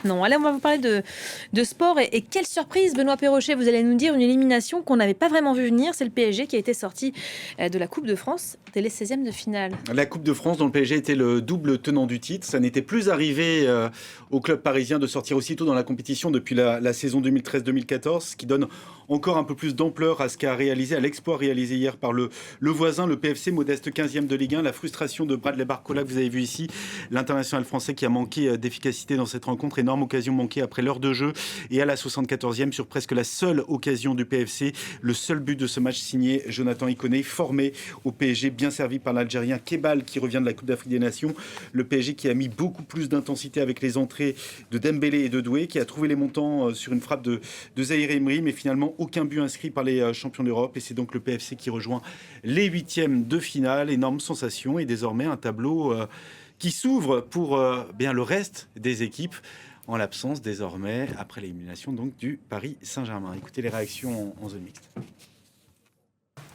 Non, allez, on va vous parler de sport et quelle surprise, Benoît Perrochet, vous allez nous dire une élimination qu'on n'avait pas vraiment vu venir. C'est le PSG qui a été sorti de la Coupe de France dès les 16e de finale. La Coupe de France, dont le PSG était le double tenant du titre, ça n'était plus arrivé au club parisien de sortir aussitôt dans la compétition depuis la saison 2013-2014, ce qui donne encore un peu plus d'ampleur à ce qu'a réalisé, à l'exploit réalisé hier par le voisin, le PFC, modeste 15e de Ligue 1. La frustration de Bradley Barcola que vous avez vu ici, l'international français qui a manqué d'efficacité dans cette rencontre, énorme occasion manquée après l'heure de jeu et à la 74e sur presque la seule occasion du PFC, le seul but de ce match signé Jonathan Iconé, formé au PSG, bien servi par l'Algérien Kebal qui revient de la Coupe d'Afrique des Nations. Le PSG qui a mis beaucoup plus d'intensité avec les entrées de Dembélé et de Doué, qui a trouvé les montants sur une frappe de Zahir Emery, mais finalement aucun but inscrit par les champions d'Europe. Et c'est donc le PFC qui rejoint les huitièmes de finale. Énorme sensation et désormais un tableau qui s'ouvre pour bien le reste des équipes, en l'absence désormais, après l'élimination donc du Paris Saint-Germain. Écoutez les réactions en zone mixte.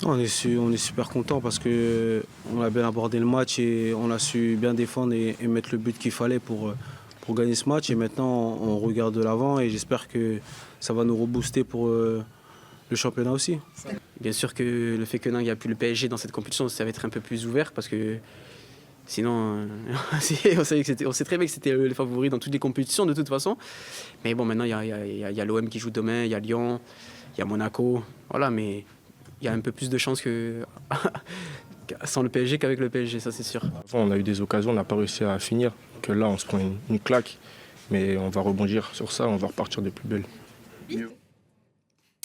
On est super content parce qu'on a bien abordé le match et on a su bien défendre et mettre le but qu'il fallait pour gagner ce match. Et maintenant, on regarde de l'avant et j'espère que ça va nous rebooster pour le championnat aussi. Bien sûr que le fait qu'il n'y a plus le PSG dans cette compétition, ça va être un peu plus ouvert parce que sinon, on sait très bien que c'était les favoris dans toutes les compétitions de toute façon. Mais bon, maintenant, il y a l'OM qui joue demain, il y a Lyon, il y a Monaco. Voilà, mais il y a un peu plus de chances que sans le PSG qu'avec le PSG, ça c'est sûr. Avant, on a eu des occasions, on n'a pas réussi à finir. Que là, on se prend une claque. Mais on va rebondir sur ça, on va repartir de plus belle.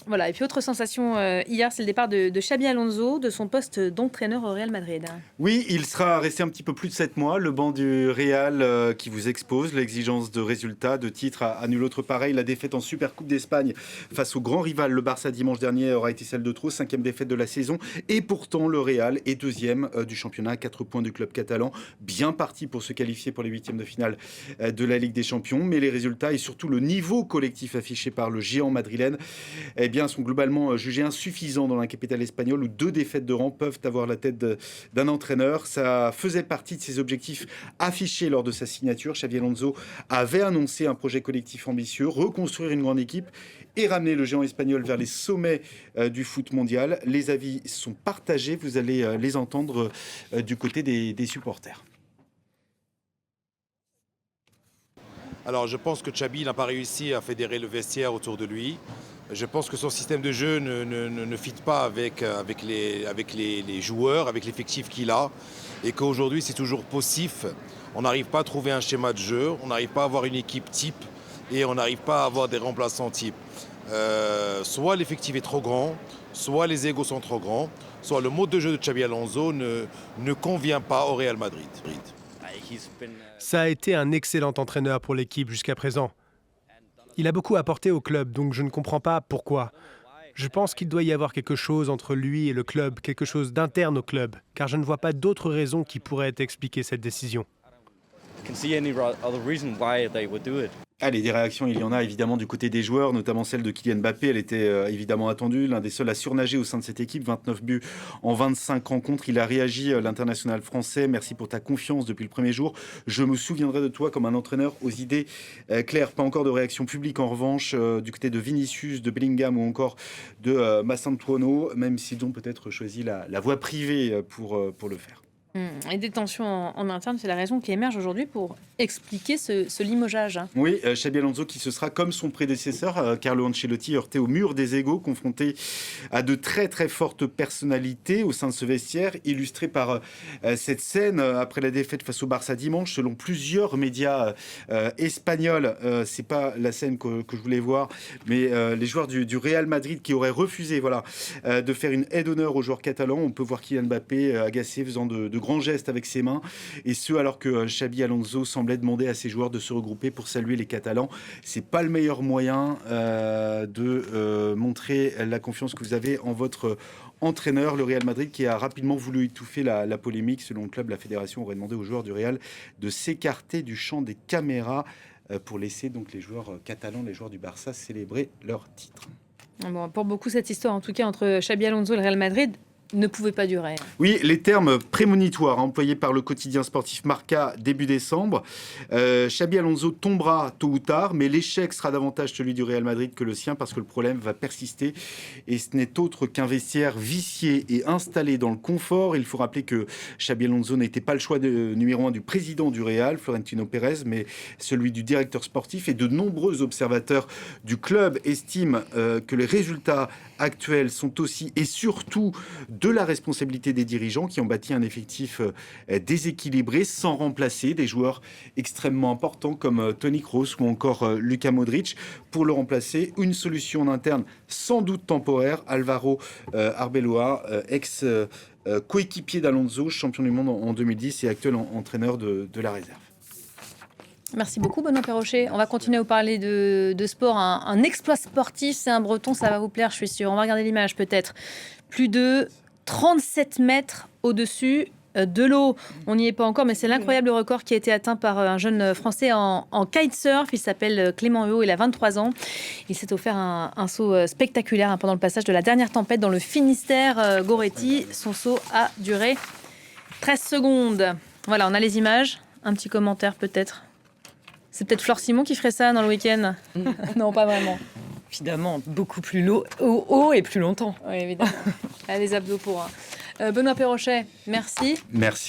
Voilà, et puis autre sensation hier, c'est le départ de Xabi Alonso de son poste d'entraîneur au Real Madrid. Oui, il sera resté un petit peu plus de 7 mois. Le banc du Real qui vous expose l'exigence de résultats, de titres à nul autre pareil. La défaite en Supercoupe d'Espagne face au grand rival, le Barça, dimanche dernier, aura été celle de trop. 5e défaite de la saison. Et pourtant, le Real est 2e du championnat, 4 points du club catalan. Bien parti pour se qualifier pour les 8e de finale de la Ligue des Champions. Mais les résultats et surtout le niveau collectif affiché par le géant madrilène sont globalement jugés insuffisants dans la capitale espagnole où 2 défaites de rang peuvent avoir la tête d'un entraîneur. Ça faisait partie de ses objectifs affichés lors de sa signature. Xabi Alonso avait annoncé un projet collectif ambitieux, reconstruire une grande équipe et ramener le géant espagnol vers les sommets du foot mondial. Les avis sont partagés, vous allez les entendre du côté des supporters. Alors je pense que Xabi n'a pas réussi à fédérer le vestiaire autour de lui. Je pense que son système de jeu ne fit pas avec les joueurs, avec l'effectif qu'il a. Et qu'aujourd'hui c'est toujours poussif. On n'arrive pas à trouver un schéma de jeu, on n'arrive pas à avoir une équipe type et on n'arrive pas à avoir des remplaçants type. Soit l'effectif est trop grand, soit les égos sont trop grands, soit le mode de jeu de Xabi Alonso ne convient pas au Real Madrid. Ça a été un excellent entraîneur pour l'équipe jusqu'à présent. Il a beaucoup apporté au club, donc je ne comprends pas pourquoi. Je pense qu'il doit y avoir quelque chose entre lui et le club, quelque chose d'interne au club, car je ne vois pas d'autres raisons qui pourraient expliquer cette décision. Allez, des réactions, il y en a évidemment du côté des joueurs, notamment celle de Kylian Mbappé. Elle était évidemment attendue, l'un des seuls à surnager au sein de cette équipe. 29 buts en 25 rencontres. Il a réagi, l'international français. Merci pour ta confiance depuis le premier jour. Je me souviendrai de toi comme un entraîneur aux idées claires. Pas encore de réaction publique en revanche du côté de Vinicius, de Bellingham ou encore de Massantuono, même s'ils ont peut-être choisi la voie privée pour le faire. Et des tensions en interne, c'est la raison qui émerge aujourd'hui pour expliquer ce limogeage. Oui, Xabi Alonso qui se sera comme son prédécesseur, Carlo Ancelotti, heurté au mur des égos, confronté à de très très fortes personnalités au sein de ce vestiaire, illustré par cette scène après la défaite face au Barça dimanche. Selon plusieurs médias espagnols, c'est pas la scène que je voulais voir, mais les joueurs du Real Madrid qui auraient refusé de faire une aide d'honneur aux joueurs catalans. On peut voir Kylian Mbappé agacé, faisant de grands gestes avec ses mains, et ce alors que Xabi Alonso semblait demander à ses joueurs de se regrouper pour saluer les Catalans. C'est pas le meilleur moyen de montrer la confiance que vous avez en votre entraîneur. Le Real Madrid qui a rapidement voulu étouffer la polémique. Selon le club, la fédération aurait demandé aux joueurs du Real de s'écarter du champ des caméras pour laisser donc les joueurs catalans, les joueurs du Barça célébrer leur titre. Bon, pour beaucoup, cette histoire, en tout cas, entre Xabi Alonso et le Real Madrid, ne pouvait pas durer. Oui, les termes prémonitoires employés par le quotidien sportif Marca début décembre. Xabi Alonso tombera tôt ou tard, mais l'échec sera davantage celui du Real Madrid que le sien parce que le problème va persister et ce n'est autre qu'un vestiaire vicié et installé dans le confort. Il faut rappeler que Xabi Alonso n'était pas le choix numéro 1 du président du Real, Florentino Pérez, mais celui du directeur sportif, et de nombreux observateurs du club estiment que les résultats actuels sont aussi et surtout de la responsabilité des dirigeants qui ont bâti un effectif déséquilibré sans remplacer des joueurs extrêmement importants comme Toni Kroos ou encore Luka Modric. Pour le remplacer, une solution en interne sans doute temporaire, Alvaro Arbeloa, coéquipier d'Alonso, champion du monde en 2010 et actuel entraîneur de la réserve. Merci beaucoup, Benoît Perrochet. On va continuer à vous parler de sport. Un exploit sportif, c'est un breton, ça va vous plaire, je suis sûre. On va regarder l'image peut-être. Plus de 37 mètres au-dessus de l'eau. On n'y est pas encore, mais c'est l'incroyable record qui a été atteint par un jeune Français en kitesurf. Il s'appelle Clément Huot, il a 23 ans. Il s'est offert un saut spectaculaire pendant le passage de la dernière tempête dans le Finistère. Goretti, son saut a duré 13 secondes. Voilà, on a les images. Un petit commentaire peut-être. C'est peut-être Flore Simon qui ferait ça dans le week-end. Non, pas vraiment. Évidemment, beaucoup plus haut et plus longtemps. Oui, évidemment. Les abdos pour... Benoît Perrochet, merci. Merci.